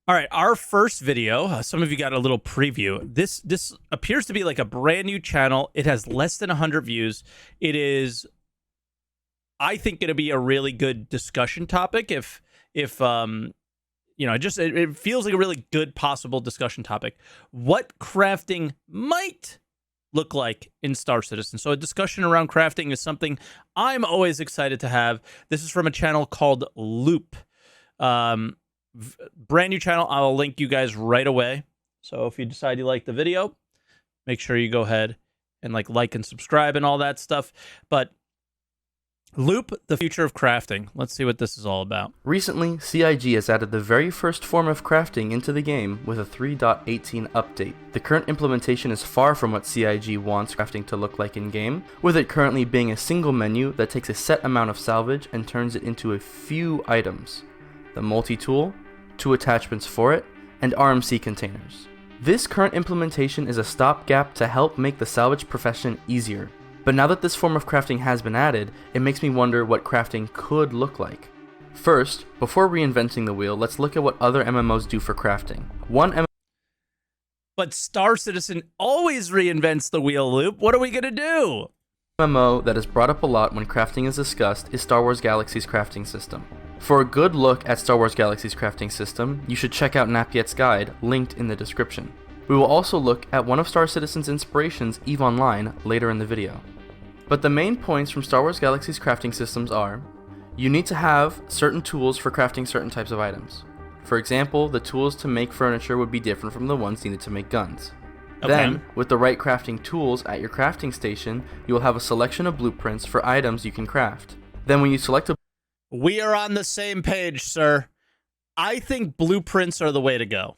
All right, our first video, some of you got a little preview. This appears to be like a brand new channel. It has less than 100 views. It is, I think, going to be a really good discussion topic. If you know, it feels like a really good possible discussion topic. What crafting might look like in Star Citizen. So a discussion around crafting is something I'm always excited to have. This is from a channel called Loop. Brand new channel. I'll link you guys right away. So if you decide you like the video, make sure you go ahead and like and subscribe and all that stuff. But Loop, the future of crafting. Let's see what this is all about. Recently, CIG has added the very first form of crafting into the game with a 3.18 update. The current implementation is far from what CIG wants crafting to look like in-game, with it currently being a single menu that takes a set amount of salvage and turns it into a few items. The multi-tool, 2 attachments for it, and RMC containers. This current implementation is a stopgap to help make the salvage profession easier. But now that this form of crafting has been added, it makes me wonder what crafting could look like. First, before reinventing the wheel, let's look at what other MMOs do for crafting. But Star Citizen always reinvents the wheel, Loop. What are we going to do? MMO that is brought up a lot when crafting is discussed is Star Wars Galaxy's crafting system. For a good look at Star Wars Galaxy's crafting system, you should check out Napiet's guide, linked in the description. We will also look at one of Star Citizen's inspirations, EVE Online, later in the video. But the main points from Star Wars Galaxy's crafting systems are, you need to have certain tools for crafting certain types of items. For example, the tools to make furniture would be different from the ones needed to make guns. Okay. Then, with the right crafting tools at your crafting station, you will have a selection of blueprints for items you can craft. Then when you select a... We are on the same page, sir. I think blueprints are the way to go.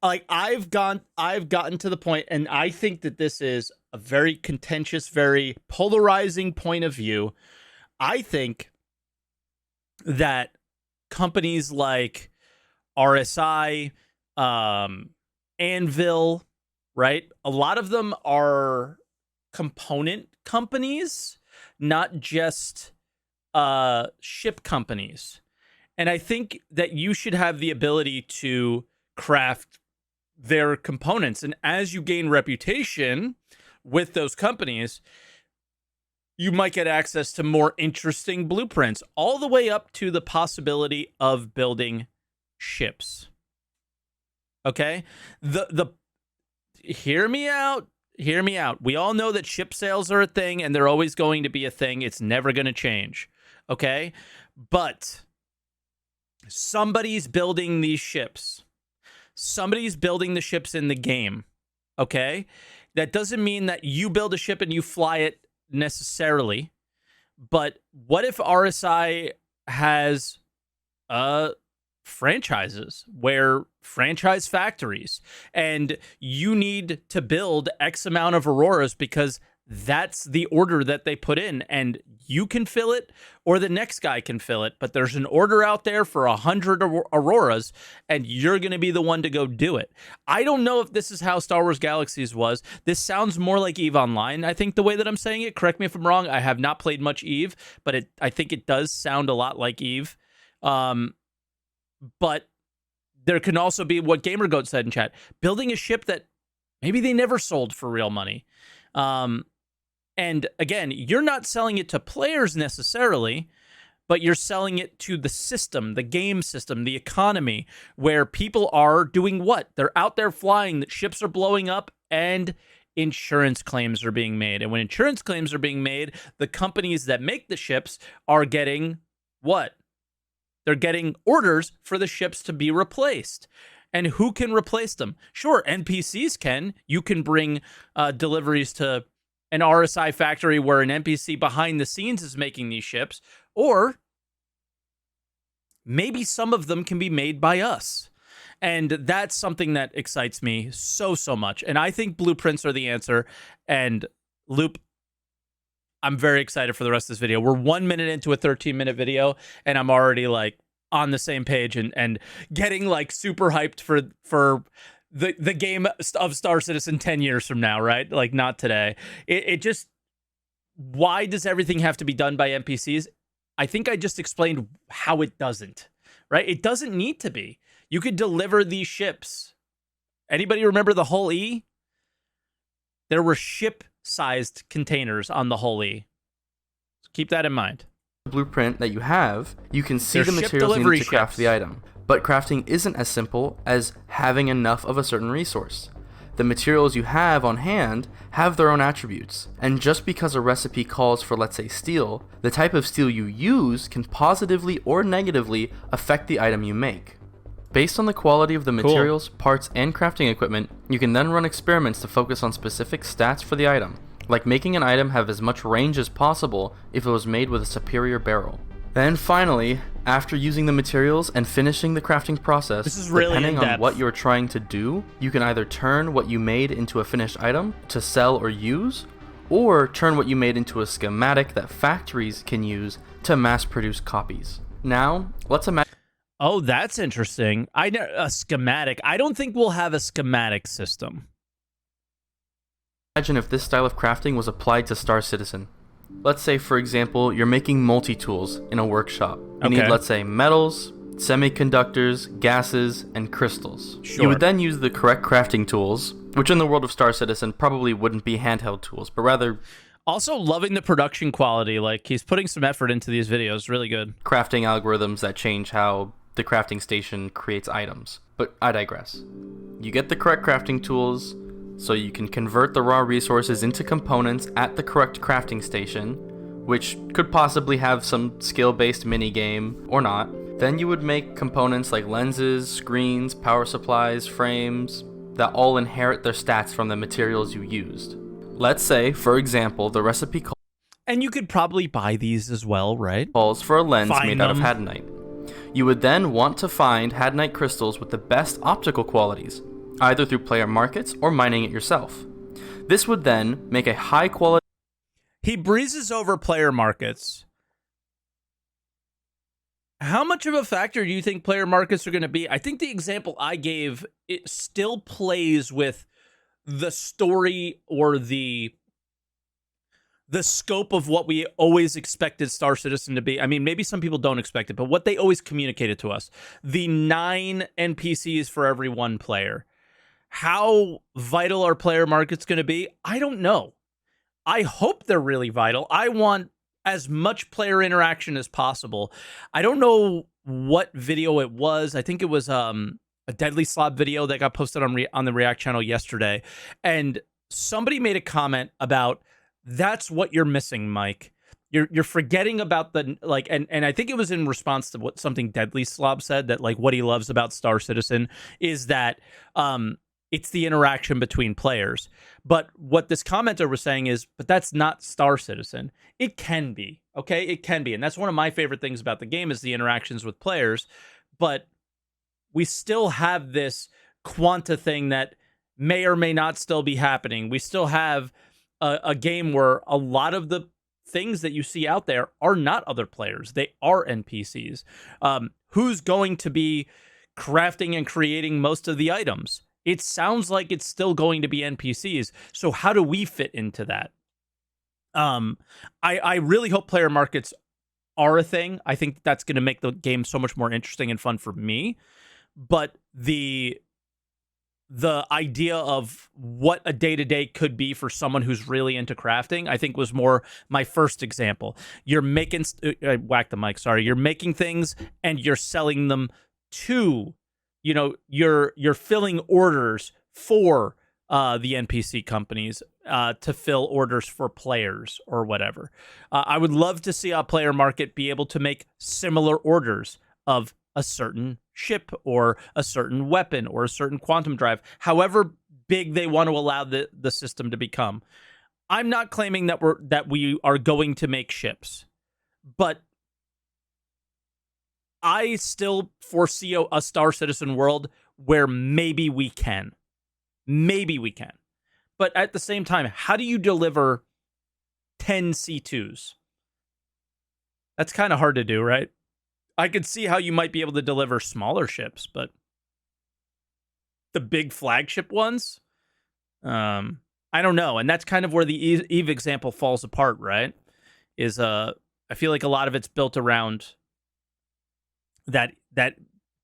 Like, I've gotten to the point, and I think that this is a very contentious, very polarizing point of view. I think that companies like RSI, Anvil, right? A lot of them are component companies, not just ship companies. And I think that you should have the ability to craft their components. And as you gain reputation with those companies, you might get access to more interesting blueprints, all the way up to the possibility of building ships. Okay? Hear me out. Hear me out. We all know that ship sales are a thing, and they're always going to be a thing. It's never going to change. Okay? But somebody's building these ships. Somebody's building the ships in the game. Okay? That doesn't mean that you build a ship and you fly it necessarily. But what if RSI has franchises, where franchise factories, and you need to build X amount of Auroras because that's the order that they put in, and you can fill it or the next guy can fill it, but there's an order out there for 100 Auroras and you're going to be the one to go do it. I don't know if this is how Star Wars Galaxies was. This sounds more like EVE Online, I think, the way that I'm saying it. Correct me if I'm wrong. I have not played much EVE, but I think it does sound a lot like EVE. But there can also be what GamerGoat said in chat, building a ship that maybe they never sold for real money. And again, you're not selling it to players necessarily, but you're selling it to the system, the game system, the economy, where people are doing what? They're out there flying, that ships are blowing up, and insurance claims are being made. And when insurance claims are being made, the companies that make the ships are getting what? They're getting orders for the ships to be replaced. And who can replace them? Sure, NPCs can. You can bring deliveries to an RSI factory where an NPC behind the scenes is making these ships. Or maybe some of them can be made by us. And that's something that excites me so much. And I think blueprints are the answer. And Loop, I'm very excited for the rest of this video. We're 1 minute into a 13-minute video, and I'm already like on the same page and getting like super hyped for the game of Star Citizen 10 years from now, right? Like, not today. It just, why does everything have to be done by NPCs? I think I just explained how it doesn't, right? It doesn't need to be. You could deliver these ships. Anybody remember the Hull E? There were ship-sized containers on the Hull E. So keep that in mind. Blueprint that you have, you can see They're the ship materials delivery needed to craft ships. the item. But crafting isn't as simple as having enough of a certain resource. The materials you have on hand have their own attributes, and just because a recipe calls for, let's say, steel, the type of steel you use can positively or negatively affect the item you make. Based on the quality of the materials, parts, and crafting equipment, you can then run experiments to focus on specific stats for the item, like making an item have as much range as possible if it was made with a superior barrel. Then finally, after using the materials and finishing the crafting process, This is really depending in-depth. on what you're trying to do, you can either turn what you made into a finished item to sell or use, or turn what you made into a schematic that factories can use to mass produce copies. Now, let's imagine Oh, that's interesting. A schematic. I don't think we'll have a schematic system. if this style of crafting was applied to StarCitizen. Let's say, for example, you're making multi-tools in a workshop. You need, Okay. let's say, metals, semiconductors, gases, and crystals. Sure. You would then use the correct crafting tools, which in the world of StarCitizen probably wouldn't be handheld tools, but rather Also, loving the production quality. Like, he's putting some effort into these videos. Really good. crafting algorithms that change how the crafting station creates items. But I digress. You get the correct crafting tools, so you can convert the raw resources into components at the correct crafting station, which could possibly have some skill-based minigame, or not. Then you would make components like lenses, screens, power supplies, frames, that all inherit their stats from the materials you used. Let's say, for example, the recipe And you could probably buy these as well, right? calls for a lens Find made out of them. hadonite. You would then want to find hadonite crystals with the best optical qualities, either through player markets or mining it yourself. This would then make a high quality He breezes over player markets. How much of a factor do you think player markets are going to be? I think the example I gave, it still plays with the story or the scope of what we always expected Star Citizen to be. I mean, maybe some people don't expect it, but what they always communicated to us, the 9 NPCs for every 1 player. How vital are player markets going to be? I don't know. I hope they're really vital. I want as much player interaction as possible. I don't know what video it was. I think it was a Deadly Slob video that got posted on the React channel yesterday. And somebody made a comment about, that's what you're missing, Mike. You're forgetting about the, like, and I think it was in response to what something Deadly Slob said, that like what he loves about Star Citizen is that it's the interaction between players. But what this commenter was saying is, but that's not Star Citizen. It can be, okay? It can be. And that's one of my favorite things about the game is the interactions with players. But we still have this quanta thing that may or may not still be happening. We still have a game where a lot of the things that you see out there are not other players. They are NPCs. Who's going to be crafting and creating most of the items? It sounds like it's still going to be NPCs. So how do we fit into that? I really hope player markets are a thing. I think that's going to make the game so much more interesting and fun for me. But the idea of what a day-to-day could be for someone who's really into crafting, I think was more my first example. You're making whack the mic, sorry. You're making things and you're selling them to, you know, you're filling orders for the NPC companies to fill orders for players or whatever. I would love to see a player market be able to make similar orders of a certain ship or a certain weapon or a certain quantum drive, however big they want to allow the system to become. I'm not claiming that we are going to make ships, but I still foresee a Star Citizen world where maybe we can. Maybe we can. But at the same time, how do you deliver 10 C2s? That's kind of hard to do, right? I could see how you might be able to deliver smaller ships, but the big flagship ones, I don't know. And that's kind of where the Eve example falls apart, right? I feel like a lot of it's built around that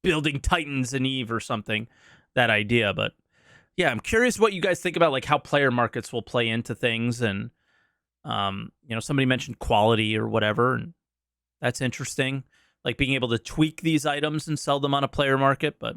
building titans in Eve or something, that idea. But yeah, I'm curious what you guys think about like how player markets will play into things. And, somebody mentioned quality or whatever, and that's interesting. Like being able to tweak these items and sell them on a player market, but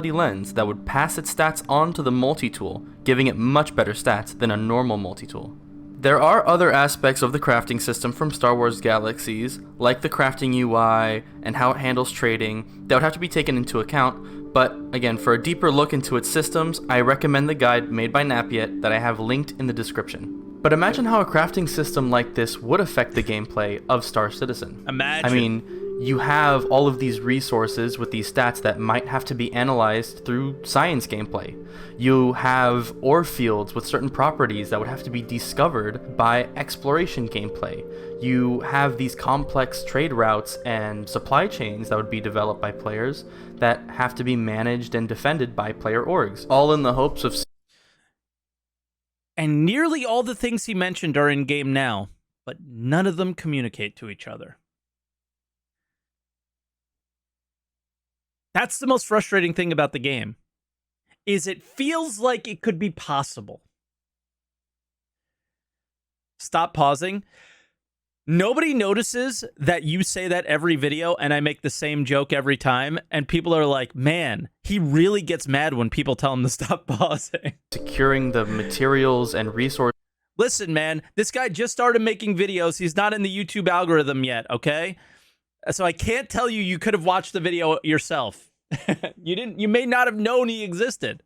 lens that would pass its stats on to the multi-tool, giving it much better stats than a normal multi-tool. There are other aspects of the crafting system from Star Wars Galaxies, like the crafting UI and how it handles trading, that would have to be taken into account, but again, for a deeper look into its systems, I recommend the guide made by ᵐᵏᵗ that I have linked in the description. But imagine how a crafting system like this would affect the gameplay of Star Citizen. Imagine. I mean, you have all of these resources with these stats that might have to be analyzed through science gameplay. You have ore fields with certain properties that would have to be discovered by exploration gameplay. You have these complex trade routes and supply chains that would be developed by players that have to be managed and defended by player orgs, all in the hopes of... And nearly all the things he mentioned are in game now, but none of them communicate to each other. That's the most frustrating thing about the game, is it feels like it could be possible. Stop pausing. Nobody notices that you say that every video and I make the same joke every time, and people are like, man, he really gets mad when people tell him to stop pausing. Securing the materials and resources. Listen, man, this guy just started making videos. He's not in the YouTube algorithm yet, okay? So I can't tell you could have watched the video yourself. You may not have known he existed.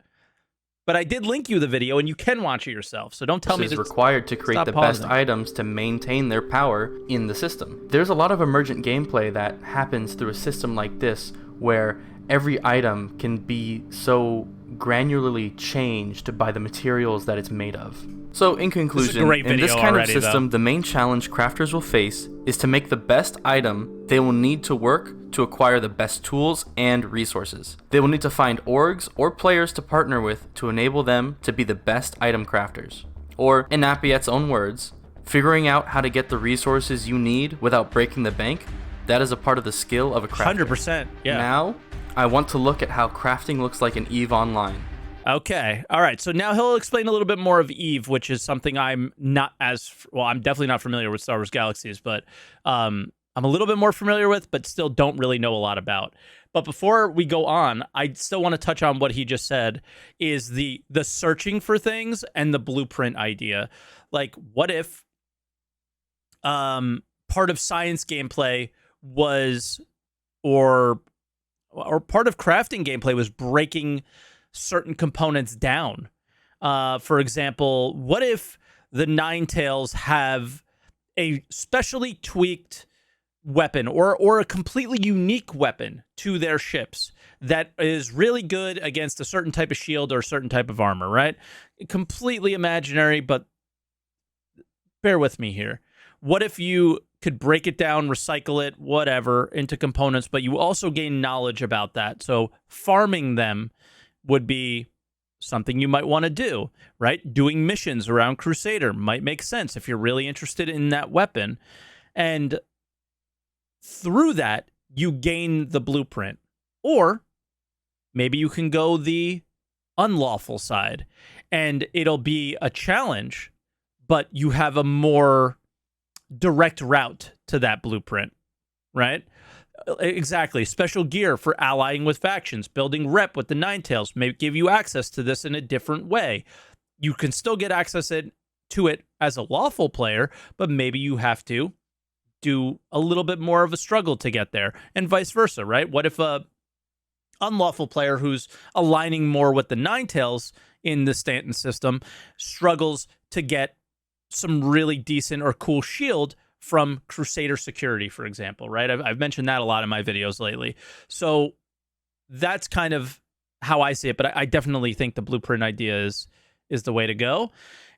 But I did link you the video, and you can watch it yourself. So don't tell me it's required to create the best items to maintain their power in the system. There's a lot of emergent gameplay that happens through a system like this, where every item can be so granularly changed by the materials that it's made of. So in conclusion, in this kind of system, the main challenge crafters will face is to make the best item they will need to work to acquire the best tools and resources. They will need to find orgs or players to partner with to enable them to be the best item crafters. Or, in ᵐᵏᵗ's own words, figuring out how to get the resources you need without breaking the bank, that is a part of the skill of a crafter. 100%, yeah. Now, I want to look at how crafting looks like in EVE Online. Okay, all right. So now he'll explain a little bit more of Eve, which is something I'm not as... Well, I'm definitely not familiar with Star Wars Galaxies, but I'm a little bit more familiar with, but still don't really know a lot about. But before we go on, I still want to touch on what he just said, is the searching for things and the blueprint idea. Like, what if part of science gameplay was, or part of crafting gameplay was breaking certain components down? For example, what if the Ninetales have a specially tweaked weapon or a completely unique weapon to their ships that is really good against a certain type of shield or a certain type of armor, right? Completely imaginary, but bear with me here. What if you could break it down, recycle it, whatever, into components, but you also gain knowledge about that? So farming them would be something you might want to do, right? Doing missions around Crusader might make sense if you're really interested in that weapon. And through that, you gain the blueprint. Or maybe you can go the unlawful side, and it'll be a challenge, but you have a more direct route to that blueprint, right? Exactly. Special gear for allying with factions, building rep with the Ninetales may give you access to this in a different way. You can still get access to it as a lawful player, but maybe you have to do a little bit more of a struggle to get there, and vice versa, right? What if a unlawful player who's aligning more with the Ninetales in the Stanton system struggles to get some really decent or cool shield from Crusader security, for example, right? I've mentioned that a lot in my videos lately. So that's kind of how I see it, but I definitely think the blueprint idea is the way to go.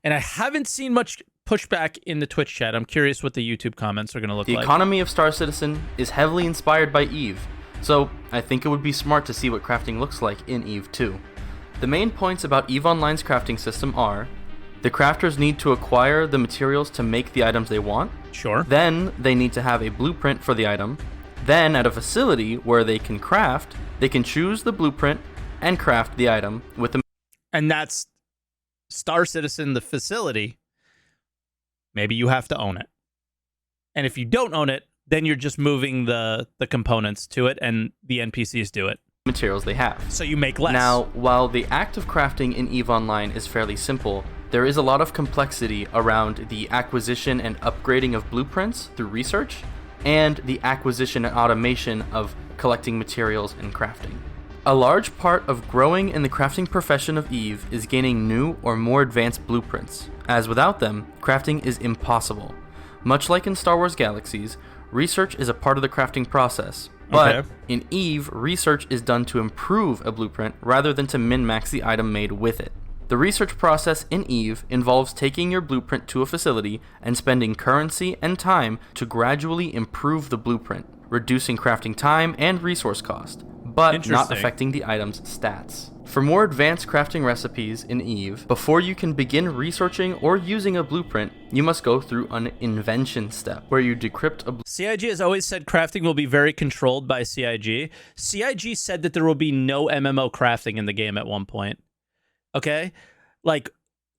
And I haven't seen much pushback in the Twitch chat. I'm curious what the YouTube comments are going to look like. The economy of Star Citizen is heavily inspired by EVE, so I think it would be smart to see what crafting looks like in EVE 2. The main points about EVE Online's crafting system are: the crafters need to acquire the materials to make the items they want. Sure. Then they need to have a blueprint for the item. Then, at a facility where they can craft, they can choose the blueprint and craft the item with the... And that's Star Citizen, the facility. Maybe you have to own it. And if you don't own it, then you're just moving the components to it, and the NPCs do it. Materials they have. So you make less. Now, while the act of crafting in EVE Online is fairly simple, there is a lot of complexity around the acquisition and upgrading of blueprints through research, and the acquisition and automation of collecting materials and crafting. A large part of growing in the crafting profession of EVE is gaining new or more advanced blueprints, as without them, crafting is impossible. Much like in Star Wars Galaxies, research is a part of the crafting process, but in EVE, research is done to improve a blueprint rather than to min-max the item made with it. The research process in EVE involves taking your blueprint to a facility and spending currency and time to gradually improve the blueprint, reducing crafting time and resource cost, but not affecting the item's stats. For more advanced crafting recipes in EVE, before you can begin researching or using a blueprint, you must go through an invention step, where you decrypt a CIG has always said crafting will be very controlled by CIG. CIG said that there will be no MMO crafting in the game at one point. Okay? Like,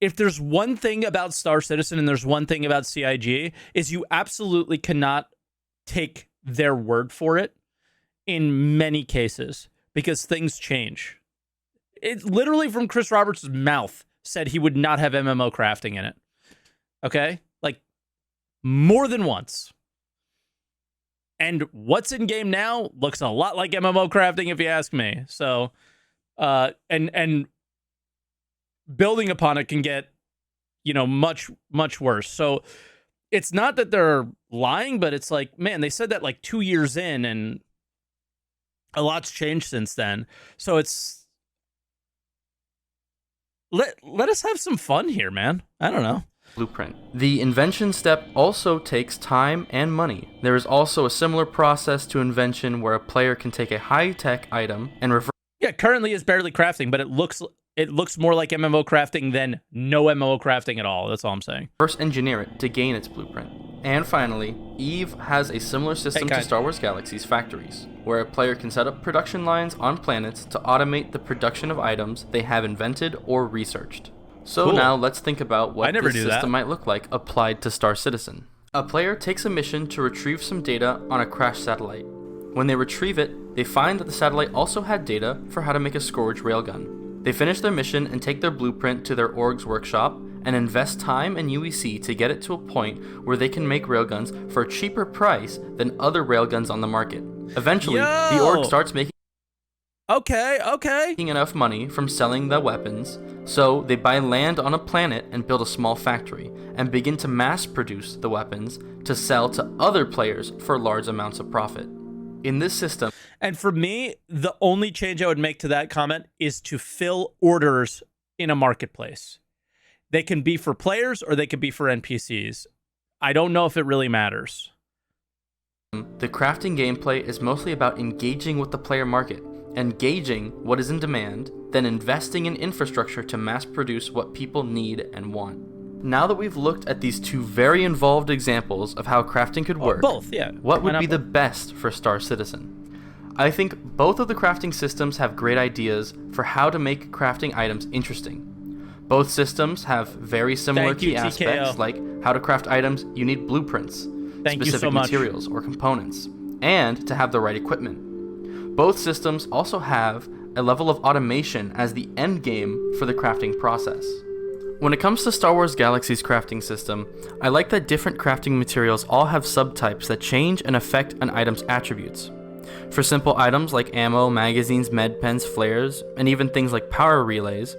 if there's one thing about Star Citizen and there's one thing about CIG, is you absolutely cannot take their word for it in many cases, because things change. It literally from Chris Roberts' mouth said he would not have MMO crafting in it. Okay? Like, more than once. And what's in game now looks a lot like MMO crafting, if you ask me. So, and building upon it can get, much, much worse. So it's not that they're lying, but it's like, man, they said that like 2 years in, and a lot's changed since then. So it's, let us have some fun here, man. I don't know. Blueprint. The invention step also takes time and money. There is also a similar process to invention where a player can take a high-tech item and reverse... Yeah, currently it's barely crafting, but it looks more like MMO crafting than no MMO crafting at all. That's all I'm saying. First engineer it to gain its blueprint. And finally, EVE has a similar system to Star Wars Galaxy's factories, where a player can set up production lines on planets to automate the production of items they have invented or researched. So now let's think about what this system might look like applied to Star Citizen. A player takes a mission to retrieve some data on a crashed satellite. When they retrieve it, they find that the satellite also had data for how to make a Scourge railgun. They finish their mission and take their blueprint to their org's workshop and invest time and UEC to get it to a point where they can make railguns for a cheaper price than other railguns on the market. Eventually, the org starts making enough money from selling the weapons, so they buy land on a planet and build a small factory, and begin to mass produce the weapons to sell to other players for large amounts of profit. In this system... And for me, the only change I would make to that comment is to fill orders in a marketplace. They can be for players or they can be for NPCs. I don't know if it really matters. The crafting gameplay is mostly about engaging with the player market, and gauging what is in demand, then investing in infrastructure to mass produce what people need and want. Now that we've looked at these two very involved examples of how crafting could work, what would be the best for Star Citizen? I think both of the crafting systems have great ideas for how to make crafting items interesting. Both systems have very similar key aspects, like how to craft items, you need blueprints, specific materials or components, and to have the right equipment. Both systems also have a level of automation as the end game for the crafting process. When it comes to Star Wars Galaxy's crafting system, I like that different crafting materials all have subtypes that change and affect an item's attributes. For simple items like ammo, magazines, med pens, flares, and even things like power relays,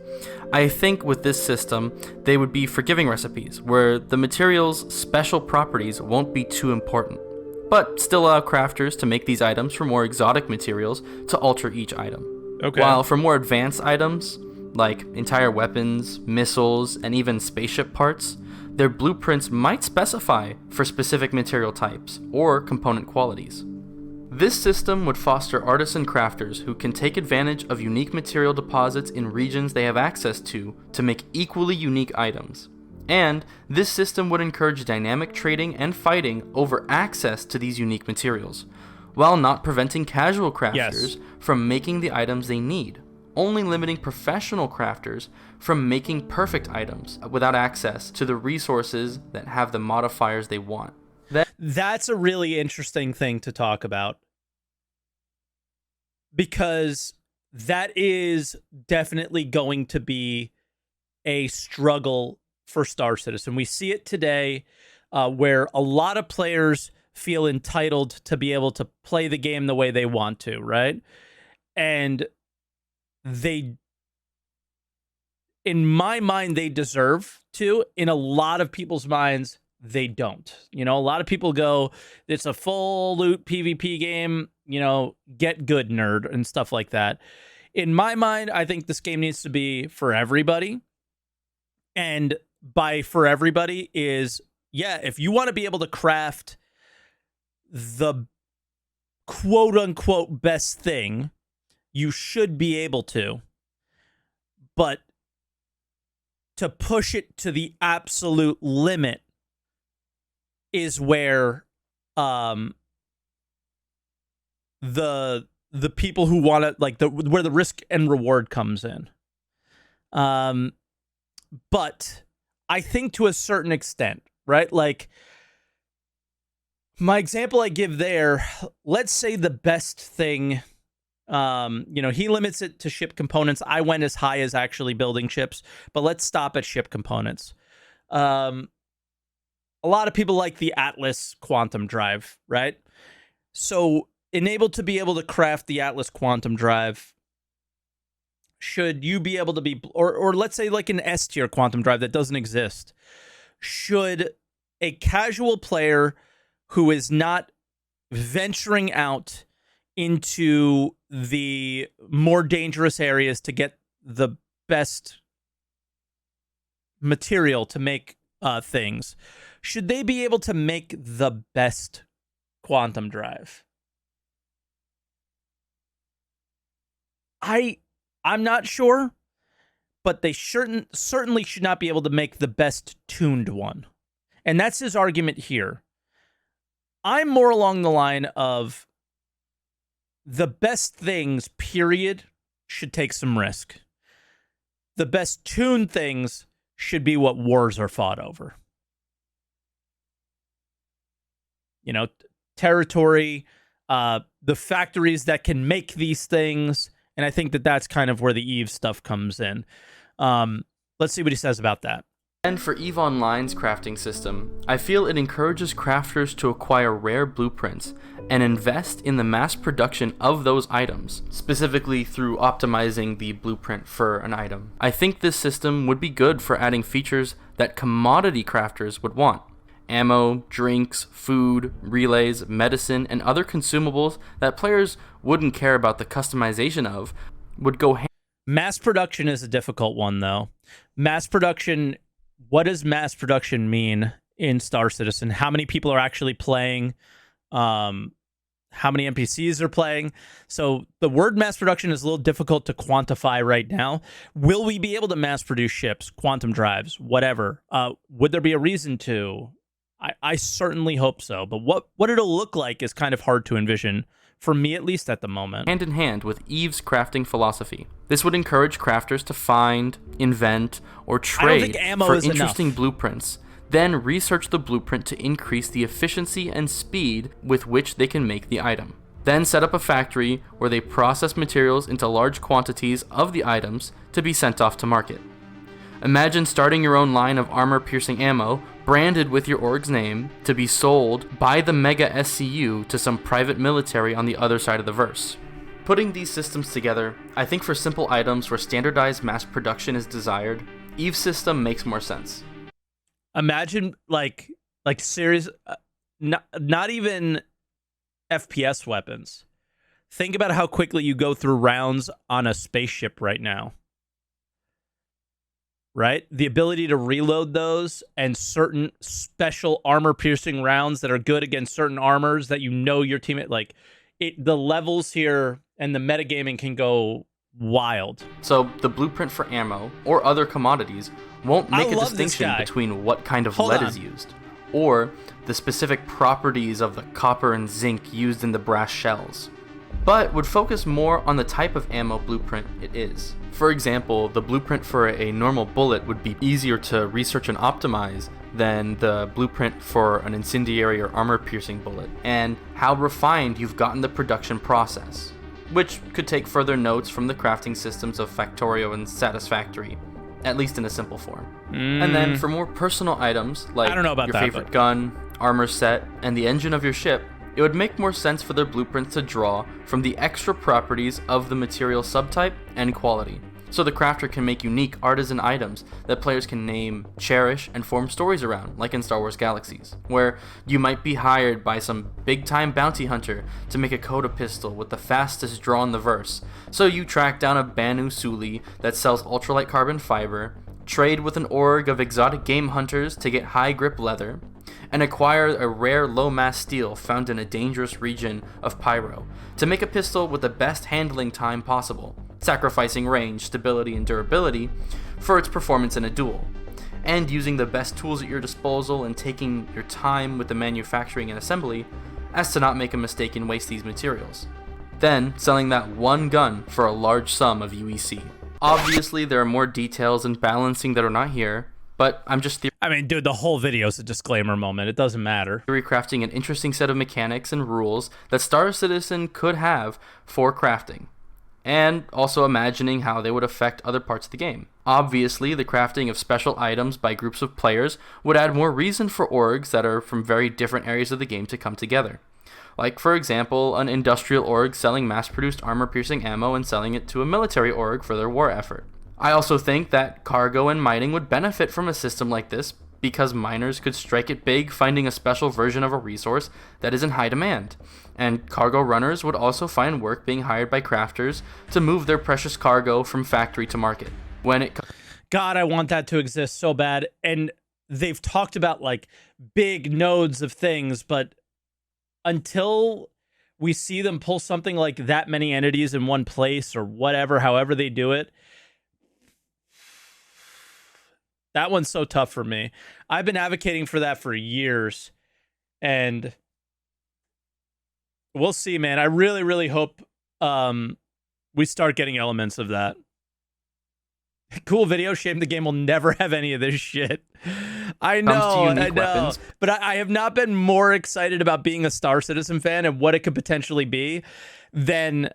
I think with this system, they would be forgiving recipes, where the material's special properties won't be too important, but still allow crafters to make these items for more exotic materials to alter each item. While for more advanced items, like entire weapons, missiles, and even spaceship parts, their blueprints might specify for specific material types or component qualities. This system would foster artisan crafters who can take advantage of unique material deposits in regions they have access to make equally unique items. And this system would encourage dynamic trading and fighting over access to these unique materials, while not preventing casual crafters Yes. from making the items they need, only limiting professional crafters from making perfect items without access to the resources that have the modifiers they want. That's a really interesting thing to talk about, because that is definitely going to be a struggle for Star Citizen. We see it today where a lot of players feel entitled to be able to play the game the way they want to, right? And they, in my mind, they deserve to. In a lot of people's minds, they don't. You know, a lot of people go, it's a full loot PvP game, you know, get good, nerd, and stuff like that. In my mind, I think this game needs to be for everybody. And by for everybody is, yeah, if you want to be able to craft the quote unquote best thing, you should be able to. But to push it to the absolute limit is where the people who want to, like, where the risk and reward comes in. But I think to a certain extent, right? Like, my example I give there, let's say the best thing, you know, he limits it to ship components. I went as high as actually building ships, but let's stop at ship components. A lot of people like the Atlas quantum drive, right? So enabled to be able to craft the Atlas quantum drive, should you be able to be, or let's say like an S tier quantum drive that doesn't exist, should a casual player who is not venturing out into the more dangerous areas to get the best material to make things, should they be able to make the best quantum drive? I'm not sure, but they certainly should not be able to make the best tuned one. And that's his argument here. I'm more along the line of the best things, period, should take some risk. The best tuned things should be what wars are fought over. You know, territory, the factories that can make these things. And I think that that's kind of where the EVE stuff comes in. Let's see what he says about that. And for EVE Online's crafting system, I feel it encourages crafters to acquire rare blueprints and invest in the mass production of those items, specifically through optimizing the blueprint for an item. I think this system would be good for adding features that commodity crafters would want. Ammo, drinks, food, relays, medicine, and other consumables that players wouldn't care about the customization of would go hand. Mass production is a difficult one, though. Mass production, what does mass production mean in Star Citizen? How many people are actually playing? How many NPCs are playing? So the word mass production is a little difficult to quantify right now. Will we be able to mass produce ships, quantum drives, whatever? Would there be a reason to? I certainly hope so, but what it'll look like is kind of hard to envision, for me at least at the moment. Hand in hand with EVE's crafting philosophy. This would encourage crafters to find, invent, or trade for interesting blueprints, then research the blueprint to increase the efficiency and speed with which they can make the item. Then set up a factory where they process materials into large quantities of the items to be sent off to market. Imagine starting your own line of armor-piercing ammo, branded with your org's name, to be sold by the Mega SCU to some private military on the other side of the verse. Putting these systems together, I think for simple items where standardized mass production is desired, EVE's system makes more sense. Imagine, like serious, not even FPS weapons. Think about how quickly you go through rounds on a spaceship right now. Right? The ability to reload those and certain special armor-piercing rounds that are good against certain armors that you know your teammate, like, the levels here and the metagaming can go wild. So the blueprint for ammo or other commodities won't make a distinction between what kind of lead is used. or the specific properties of the copper and zinc used in the brass shells, but would focus more on the type of ammo blueprint it is. For example, the blueprint for a normal bullet would be easier to research and optimize than the blueprint for an incendiary or armor-piercing bullet, and how refined you've gotten the production process, which could take further notes from the crafting systems of Factorio and Satisfactory, at least in a simple form. And then for more personal items, like I don't know about your that, favorite but gun, armor set, and the engine of your ship, it would make more sense for their blueprints to draw from the extra properties of the material subtype and quality, so the crafter can make unique artisan items that players can name, cherish, and form stories around, like in Star Wars Galaxies, where you might be hired by some big-time bounty hunter to make a Coda pistol with the fastest draw in the verse, so you track down a Banu Suli that sells ultralight carbon fiber, trade with an org of exotic game hunters to get high-grip leather, and acquire a rare low-mass steel found in a dangerous region of Pyro to make a pistol with the best handling time possible, sacrificing range, stability, and durability for its performance in a duel, and using the best tools at your disposal and taking your time with the manufacturing and assembly as to not make a mistake and waste these materials. Then selling that one gun for a large sum of UEC. Obviously, there are more details and balancing that are not here, but I'm just I mean, dude, the whole video is a disclaimer moment. It doesn't matter. crafting an interesting set of mechanics and rules that Star Citizen could have for crafting, and also imagining how they would affect other parts of the game. Obviously, the crafting of special items by groups of players would add more reason for orgs that are from very different areas of the game to come together. Like, for example, an industrial org selling mass-produced armor-piercing ammo and selling it to a military org for their war effort. I also think that cargo and mining would benefit from a system like this because miners could strike it big finding a special version of a resource that is in high demand, and cargo runners would also find work being hired by crafters to move their precious cargo from factory to market. God, I want that to exist so bad. And they've talked about like big nodes of things, but until we see them pull something like that many entities in one place or whatever, however they do it, that one's so tough for me. I've been advocating for that for years, and we'll see, man. I really, really hope we start getting elements of that. Cool video. Shame the game will never have any of this shit. I know. Weapons. But I have not been more excited about being a Star Citizen fan and what it could potentially be than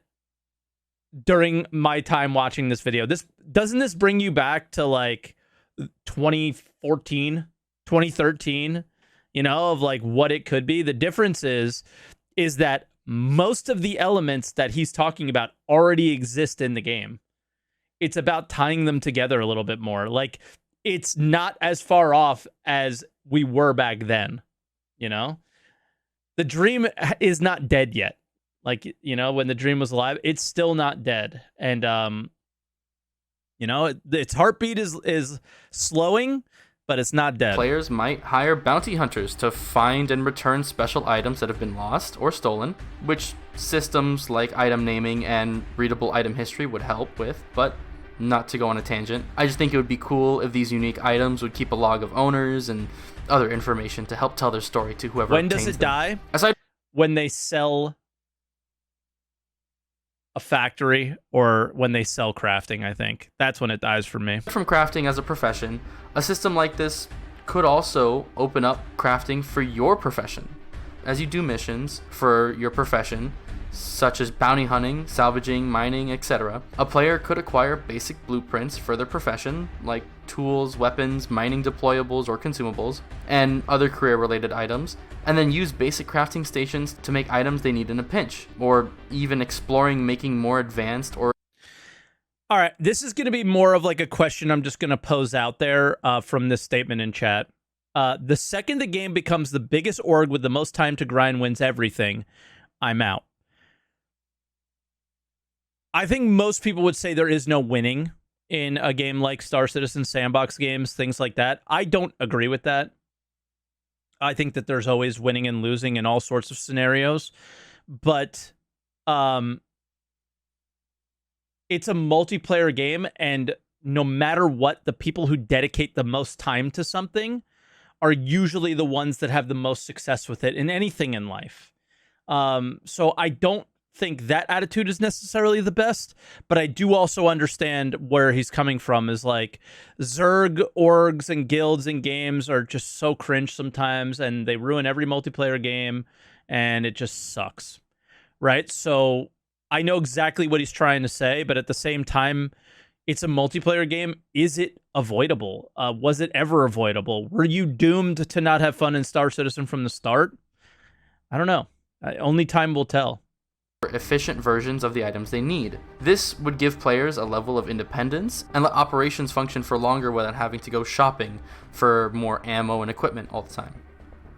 during my time watching this video. Doesn't this bring you back to like 2014, 2013, you know, of like what it could be? The difference is that most of the elements that he's talking about already exist in the game. It's about tying them together a little bit more. Like, it's not as far off as we were back then, you know? The dream is not dead yet. Like, you know, when the dream was alive, it's still not dead. And, you know, its heartbeat is slowing, but it's not dead. Players might hire bounty hunters to find and return special items that have been lost or stolen, which systems like item naming and readable item history would help with, but not to go on a tangent. I just think it would be cool if these unique items would keep a log of owners and other information to help tell their story to whoever When does obtains it them. die? Aside When they sell a factory or when they sell crafting, I think. That's when it dies for me. from crafting as a profession, a system like this could also open up crafting for your profession. As you do missions for your profession, such as bounty hunting, salvaging, mining, etc., a player could acquire basic blueprints for their profession, like tools, weapons, mining deployables or consumables, and other career-related items, and then use basic crafting stations to make items they need in a pinch, or even exploring making more advanced or... All right, this is going to be more of like a question I'm just going to pose out there from this statement in chat. The second the game becomes the biggest org with the most time to grind wins everything, I'm out. I think most people would say there is no winning in a game like Star Citizen, sandbox games, things like that. I don't agree with that. I think that there's always winning and losing in all sorts of scenarios. But it's a multiplayer game, and no matter what, the people who dedicate the most time to something are usually the ones that have the most success with it in anything in life. So I don't think that attitude is necessarily the best, but I do also understand where he's coming from. Is like Zerg orgs and guilds and games are just so cringe sometimes, and they ruin every multiplayer game, and it just sucks, right? So I know exactly what he's trying to say, but at the same time, it's a multiplayer game. Is it avoidable? Was it ever avoidable? Were you doomed to not have fun in Star Citizen from the start? I don't know. Only time will tell. Efficient versions of the items they need. This would give players a level of independence and let operations function for longer without having to go shopping for more ammo and equipment all the time.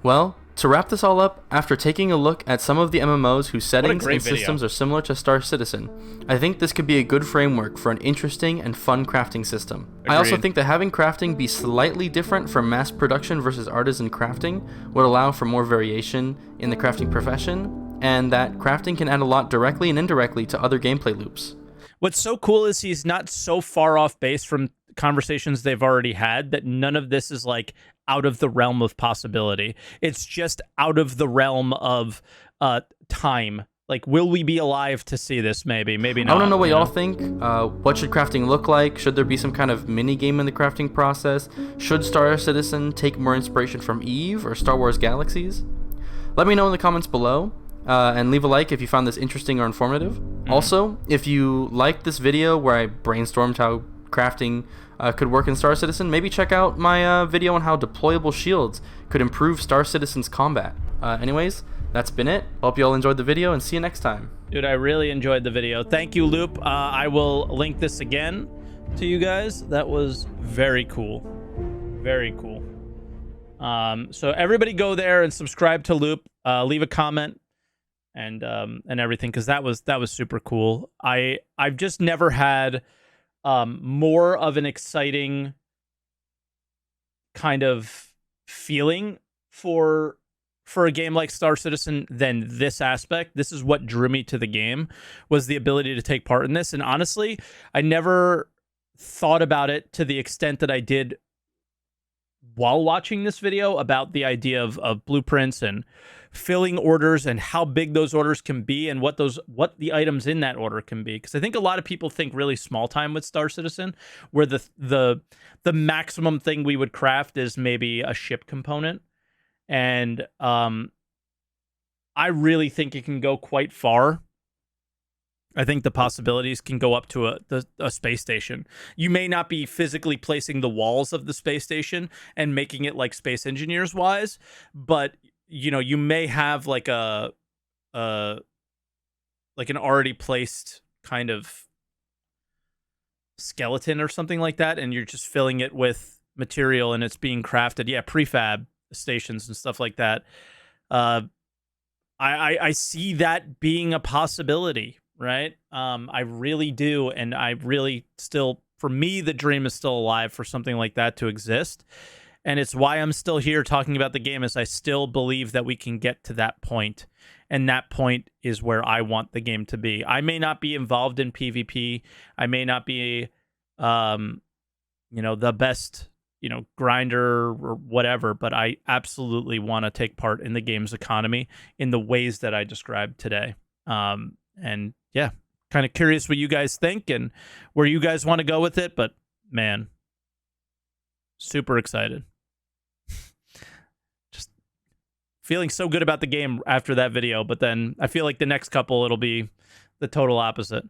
Well, to wrap this all up, after taking a look at some of the MMOs whose settings and systems are similar to Star Citizen, I think this could be a good framework for an interesting and fun crafting system. Agreed. I also think that having crafting be slightly different from mass production versus artisan crafting would allow for more variation in the crafting profession, and that crafting can add a lot directly and indirectly to other gameplay loops. What's so cool is he's not so far off base from conversations they've already had that none of this is like out of the realm of possibility. It's just out of the realm of time. Like, will we be alive to see this? Maybe not. I want to know what y'all think. What should crafting look like? Should there be some kind of mini game in the crafting process? Should Star Citizen take more inspiration from EVE or Star Wars Galaxies? Let me know in the comments below. And leave a like if you found this interesting or informative. Also, if you liked this video where I brainstormed how crafting could work in Star Citizen, maybe check out my video on how deployable shields could improve Star Citizen's combat. Anyways, that's been it. Hope you all enjoyed the video, and see you next time. Dude, I really enjoyed the video. Thank you, Loop. I will link this again to you guys. That was very cool. Very cool. So everybody go there and subscribe to Loop. Leave a comment. And everything, because that was super cool. I've just never had more of an exciting kind of feeling for a game like Star Citizen than this aspect. This is what drew me to the game, was the ability to take part in this. And honestly, I never thought about it to the extent that I did while watching this video, about the idea of blueprints and filling orders and how big those orders can be and what the items in that order can be. Because I think a lot of people think really small time with Star Citizen, where the maximum thing we would craft is maybe a ship component. And I really think it can go quite far. I think the possibilities can go up to a space station. You may not be physically placing the walls of the space station and making it like Space Engineers wise, but you know, you may have like like an already placed kind of skeleton or something like that, and you're just filling it with material and it's being crafted. Yeah, prefab stations and stuff like that. I see that being a possibility. Right? I really do. And I really still, for me, the dream is still alive for something like that to exist. And it's why I'm still here talking about the game, is I still believe that we can get to that point. And that point is where I want the game to be. I may not be involved in PvP. I may not be, the best, grinder or whatever, but I absolutely want to take part in the game's economy in the ways that I described today. And yeah, kind of curious what you guys think and where you guys want to go with it. But man, super excited. Just feeling so good about the game after that video. But then I feel like the next couple, it'll be the total opposite.